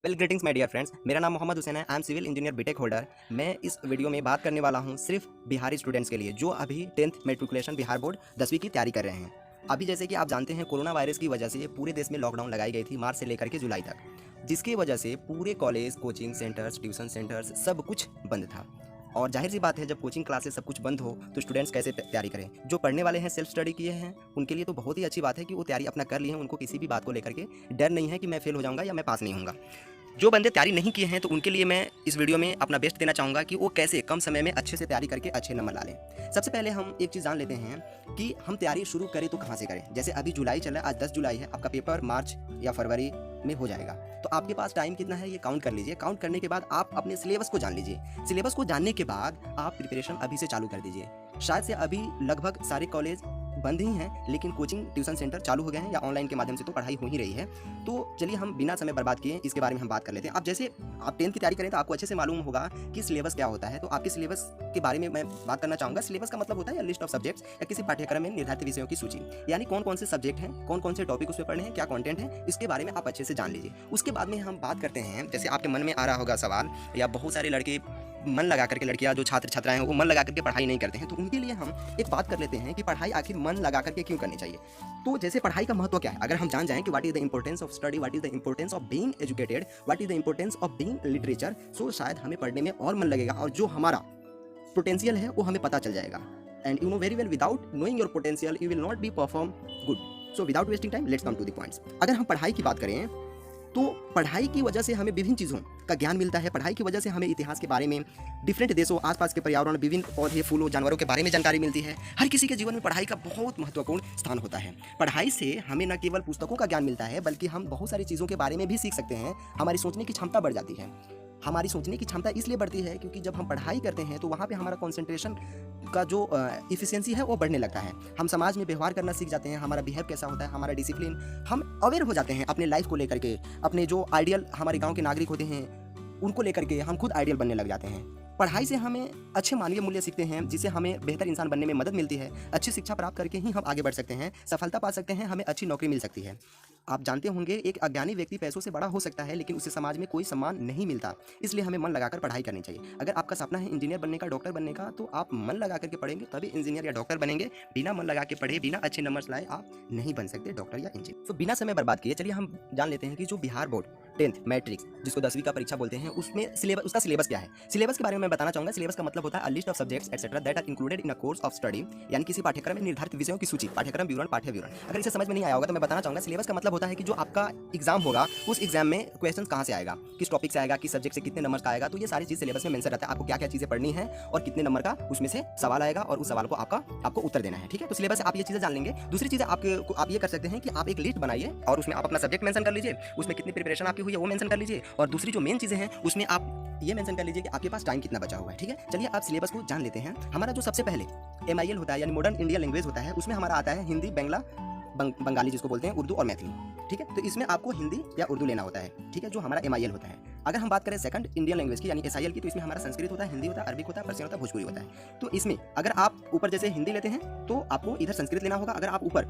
Well greetings my dear friends, मेरा नाम मोहम्मद हुसैन है। I am civil engineer BTech holder. मैं इस वीडियो में बात करने वाला हूं सिर्फ बिहारी स्टूडेंट्स के लिए जो अभी 10th मेट्रिकुलेशन बिहार बोर्ड 10वीं की तैयारी कर रहे हैं। अभी जैसे कि आप जानते हैं, कोरोना वायरस की वजह से पूरे देश में लॉकडाउन लगाई गई थी मार्च से लेकर के जुलाई तक, जिसकी वजह से पूरे college, coaching centres, tuition centres सब कुछ बंद था। और जाहिर सी बात है, जब कोचिंग क्लासेस सब कुछ बंद हो तो स्टूडेंट्स कैसे तैयारी करें। जो पढ़ने वाले हैं, सेल्फ स्टडी किए हैं, उनके लिए तो बहुत ही अच्छी बात है कि वो तैयारी अपना कर लिए हैं। उनको किसी भी बात को लेकर के डर नहीं है कि मैं फेल हो जाऊंगा या मैं पास नहीं होऊंगा। जो बंदे तैयारी नहीं किए हैं तो उनके लिए मैं इस वीडियो में अपना बेस्ट देना चाहूँगा कि वो कैसे कम समय में अच्छे से तैयारी करके अच्छे नंबर ला लें। सबसे पहले हम एक चीज़ जान लेते हैं कि हम तैयारी शुरू करें तो कहाँ से करें। जैसे अभी जुलाई चल रहा है, आज 10 जुलाई है, आपका पेपर मार्च या फरवरी में हो जाएगा। तो आपके पास टाइम कितना है ये काउंट कर लीजिए। काउंट करने के बाद आप अपने सिलेबस को जान लीजिए। सिलेबस को जानने के बाद आप प्रिपरेशन अभी से चालू कर दीजिए। शायद से अभी लगभग सारे कॉलेज बंद ही हैं, लेकिन कोचिंग ट्यूशन सेंटर चालू हो गए हैं या ऑनलाइन के माध्यम से तो पढ़ाई हो ही रही है। तो चलिए हम बिना समय बर्बाद किए इसके बारे में हम बात कर लेते हैं। अब जैसे आप 10th की तैयारी करें तो आपको अच्छे से मालूम होगा कि सिलेबस क्या होता है। तो आपके सिलेबस के बारे में मैं बात करना चाहूँगा। सिलेबस का मतलब होता है लिस्ट ऑफ सब्जेक्ट्स या किसी पाठ्यक्रम में निर्धारित विषयों की सूची, यानी कौन कौन से सब्जेक्ट हैं, कौन कौन से टॉपिक उसमें पढ़ने हैं, क्या कंटेंट है, इसके बारे में आप अच्छे से जान लीजिए। उसके बाद में हम बात करते हैं, जैसे आपके मन में आ रहा होगा सवाल, या बहुत सारे लड़के मन लगा करके, लड़कियां जो छात्र छात्राएं हैं वो मन लगा करके पढ़ाई नहीं करते हैं, तो उनके लिए हम एक बात कर लेते हैं कि पढ़ाई आखिर मन लगा करके क्यों करनी चाहिए। तो जैसे पढ़ाई का महत्व क्या है, अगर हम जान जाएं कि what is the importance of study, what is the importance of being educated, what is the importance of being literature, so शायद हमें पढ़ने में और मन लगेगा और जो हमारा पोटेंशियल है वो हमें पता चल जाएगा। And you know very well, without knowing your potential you will not be perform good. So without wasting time, let's come to the points. अगर हम पढ़ाई की बात करें तो पढ़ाई की वजह से हमें विभिन्न चीज़ों का ज्ञान मिलता है। पढ़ाई की वजह से हमें इतिहास के बारे में, डिफरेंट देशों, आसपास के पर्यावरण, विभिन्न पौधे, फूलों, जानवरों के बारे में जानकारी मिलती है। हर किसी के जीवन में पढ़ाई का बहुत महत्वपूर्ण स्थान होता है। पढ़ाई से हमें न केवल पुस्तकों का ज्ञान मिलता है, बल्कि हम बहुत सारी चीज़ों के बारे में भी सीख सकते हैं। हमारी सोचने की क्षमता बढ़ जाती है। हमारी सोचने की क्षमता इसलिए बढ़ती है क्योंकि जब हम पढ़ाई करते हैं तो वहाँ पे हमारा कंसंट्रेशन का जो इफिशिएंसी है वो बढ़ने लगता है। हम समाज में व्यवहार करना सीख जाते हैं, हमारा बिहेव कैसा होता है, हमारा डिसिप्लिन, हम अवेयर हो जाते हैं अपने लाइफ को लेकर के। अपने जो आइडियल हमारे गांव के नागरिक होते हैं उनको लेकर के हम खुद आइडियल बनने लग जाते हैं। पढ़ाई से हमें अच्छे मानवीय मूल्य सीखते हैं, जिससे हमें बेहतर इंसान बनने में मदद मिलती है। अच्छी शिक्षा प्राप्त करके ही हम आगे बढ़ सकते हैं, सफलता पा सकते हैं, हमें अच्छी नौकरी मिल सकती है। आप जानते होंगे, एक अज्ञानी व्यक्ति पैसों से बड़ा हो सकता है, लेकिन उसे समाज में कोई सम्मान नहीं मिलता। इसलिए हमें मन लगाकर पढ़ाई करनी चाहिए। अगर आपका सपना है इंजीनियर बनने का, डॉक्टर बनने का, तो आप मन लगा करके पढ़ेंगे तभी इंजीनियर या डॉक्टर बनेंगे। बिना मन लगा के पढ़े, बिना अच्छे नंबर्स लाए आप नहीं बन सकते डॉक्टर या इंजीनियर। तो बिना समय बर्बाद किए चलिए हम जान लेते हैं कि जो बिहार बोर्ड 10th मैट्रिक्स, जिसको 10वीं का परीक्षा बोलते हैं, उसमें सिलेबस, उसका सिलेबस क्या है। सिलेबस के बारे में मैं बताना चाहूँगा। सिलेबस का मतलब होता है list of subjects etcetera that are included in a course of study, यानी किसी पाठ्यक्रम में निर्धारित विषयों की सूची, पाठ्यक्रम विवरण, पाठ्य विवरण। अगर इसे समझ में नहीं आया होगा तो मैं बताना चाहूँगा। सिलेबस का मतलब होता है कि जो आपका एग्जाम होगा उस एग्जाम में क्वेश्चन कहाँ से आएगा, किस टॉपिक से आएगा, किस सब्जेक्ट से कितने नंबर का आएगा। तो ये सारी चीज सिलेबस में मेंशन रहता है। आपको क्या क्या चीजें पढ़नी है और कितने नंबर का उसमें से सवाल आएगा और उस सवाल को आपको उत्तर देना है। ठीक है, तो सिलेबस से आप ये चीजें जान लेंगे। दूसरी चीजें आप ये कर सकते हैं कि आप एक लिस्ट बनाइए और उसमें आप अपना सब्जेक्ट मेंशन कर लीजिए, उसमें कितनी प्रिपरेशन आपकी हुई है वो मेंशन कर लीजिए, और दूसरी जो मेन चीजें हैं उसमें आप ये मेंशन कर लीजिए कि आपके पास टाइम कितना बचा हुआ है। ठीक है, चलिए आप सिलेबस को जान लेते हैं। हमारा जो सबसे पहले MIL होता है, यानी मॉडर्न इंडियन लैंग्वेज होता है, उसमें हमारा आता है हिंदी, बंगला, बंगाली जिसको बोलते हैं, उर्दू और मैथिली। ठीक है, तो इसमें आपको हिंदी या उर्दू लेना होता है। ठीक है, जो हमारा MIL होता है। अगर हम बात करें सेकंड इंडियन लैंग्वेज की, यानी SIL की, तो इसमें हमारा संस्कृत होता है, हिंदी होता है, अरबिक होता है, पर्शियन होता है, भोजपुरी होता है। तो इसमें अगर आप ऊपर जैसे हिंदी लेते हैं तो आपको इधर संस्कृत लेना होगा। अगर आप ऊपर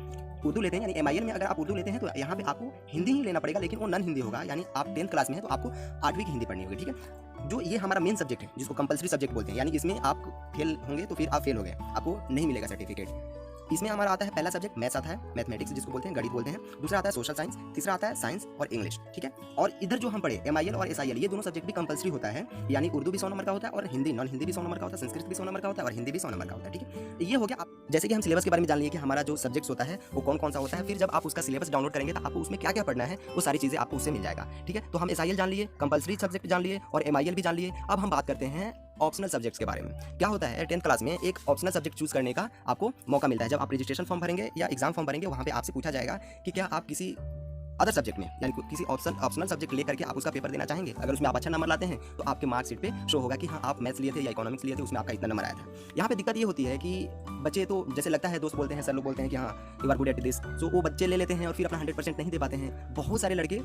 उर्दू लेते हैं, यानी MIL में अगर आप उर्दू लेते हैं तो यहाँ पे आपको हिंदी ही लेना पड़ेगा, लेकिन वो नॉन हिंदी होगा। यानी आप 10th क्लास में है तो आपको 8वीं की हिंदी पढ़नी होगी। ठीक है, जो ये हमारा मेन सब्जेक्ट है, जिसको कंपलसरी सब्जेक्ट बोलते हैं, यानी इसमें आप फेल होंगे तो फिर आप फेल हो गए, आपको नहीं मिलेगा सर्टिफिकेट। इसमें हमारा आता है पहला सब्जेक्ट मैथ्स आता है, मैथमेटिक्स जिसको बोलते हैं, गणित बोलते हैं। दूसरा आता है सोशल साइंस, तीसरा आता है साइंस और इंग्लिश। ठीक है, और इधर जो हम पढ़े MIL और SIL, ये दोनों सब्जेक्ट भी कंपलसरी होता है, यानी उर्दू भी 100 नंबर का होता है और हिंदी, नॉन हिंदी भी 100 नंबर का होता है, संस्कृत भी 100 नंबर का होता है और हिंदी भी 100 नंबर का होता है। ठीक है, ये हो गया। आप जैसे कि हम सिलेबस के बारे में जान लिए कि हमारा जो सब्जेक्ट होता है वो कौन कौन सा होता है। फिर जब आप उसका सिलेबस डाउनलोड करेंगे तो आपको उसमें क्या क्या पढ़ना है वो सारी चीजें आपको उससे मिल जाएगा। ठीक है, तो हम SIL जान लिए, कंपलसरी सब्जेक्ट जान लिए और MIL भी जान लिए। अब हम बात करते हैं ऑप्शनल सब्जेक्ट्स के बारे में। क्या होता है, 10th क्लास में एक ऑप्शनल सब्जेक्ट चूज करने का आपको मौका मिलता है। जब आप रजिस्ट्रेशन फॉर्म भरेंगे या एग्जाम फॉर्म भरेंगे, वहाँ पे आपसे पूछा जाएगा कि क्या आप किसी अदर सब्जेक्ट में, यानी किसी ऑप्शनल सब्जेक्ट लेकर के आप उसका पेपर देना चाहेंगे। अगर उसमें आप अच्छा नंबर लाते हैं तो आपके मार्कशीट पे शो होगा कि हाँ आप मैथ्स लिए थे या इकोनॉमिक्स लिए थे, उसमें आपका इतना नंबर आया था। यहाँ पे दिक्कत ये होती है कि बच्चे तो जैसे लगता है, दोस्त बोलते हैं, सर लोग बोलते हैं कि हाँ you are good at this, तो वो बच्चे ले लेते हैं और फिर अपना 100% नहीं दे पाते हैं। बहुत सारे लड़के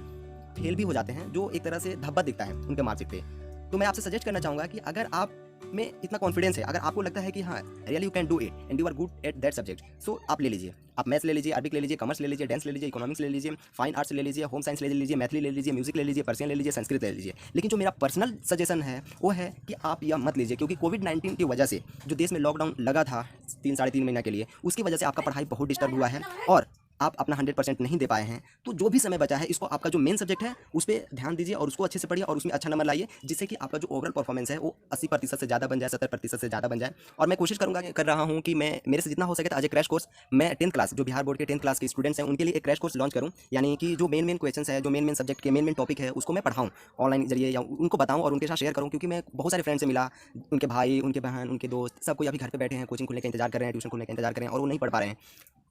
फेल भी हो जाते हैं, जो एक तरह से धब्बा दिखता है उनके मार्कशीट पे। तो मैं आपसे सजेस्ट करना चाहूँगा कि अगर आप में इतना कॉन्फिडेंस है, अगर आपको लगता है कि हाँ really you can do it and you are good at that subject, so आप ले लीजिए। आप मैथ्स ले लीजिए, अरबिक ले लीजिए, कॉमर्स ले लीजिए, डांस ले लीजिए, इकोनॉमिक्स ले लीजिए, फाइन आर्ट्स ले लीजिए, होम साइंस ले लीजिए, मैथली ले लीजिए, म्यूजिक ले लीजिए, पर्शियन ले लीजिए, संस्कृत ले लीजिए। लेकिन जो मेरा पर्सनल सजेशन है वो है कि आप यह मत लीजिए, क्योंकि कोविड-19 की वजह से जो देश में लॉकडाउन लगा था 3 साढ़े 3 महीना के लिए, उसकी वजह से आपका पढ़ाई बहुत डिस्टर्ब हुआ है और आप अपना 100% नहीं दे पाए हैं। तो जो भी समय बचा है इसको आपका जो मेन सब्जेक्ट है उस पे ध्यान दीजिए और उसको अच्छे से पढ़िए और उसमें अच्छा नंबर लाइए, जिससे कि आपका जो ओवरऑल परफॉर्मेंस है वो 80% से ज़्यादा बन जाए, 70% से ज़्यादा बन जाए। और मैं कोशिश कर रहा हूँ कि मैं मेरे से जितना हो सके आज एक क्रैश कोर्स मैं 10th क्लास जो बिहार बोर्ड के 10th क्लास के स्टूडेंट्स हैं उनके लिए एक क्रैश कोर्स लॉन्च करूँ, यानी कि जो मेन क्वेश्चन है, जो मेन सब्जेक्ट के मेन टॉपिक है उसको मैं पढ़ाऊँ ऑनलाइन जरिए या उनको बताऊँ और उनके साथ शेयर करूँ। क्योंकि मैं बहुत सारे फ्रेंड से मिला, उनके भाई, उनके बहन, उनके दोस्त सब कोई अभी घर पे बैठे हैं, कोचिंग खुलने का इंतजार कर रहे हैं, ट्यूशन खुलने का इंतजार कर रहे हैं और वो नहीं पढ़ पा रहे हैं।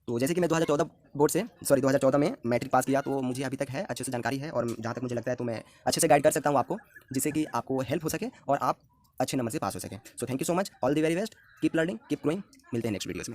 तो जैसे कि मैं 2014 में मैट्रिक पास किया, तो मुझे अभी तक है अच्छे से जानकारी है और जहाँ तक मुझे लगता है तो मैं अच्छे से गाइड कर सकता हूँ आपको, जिससे कि आपको हेल्प हो सके और आप अच्छे नंबर से पास हो सकें। So thank you so much, all the very best, keep learning, keep growing. मिलते हैं नेक्स्ट वीडियोज़ में।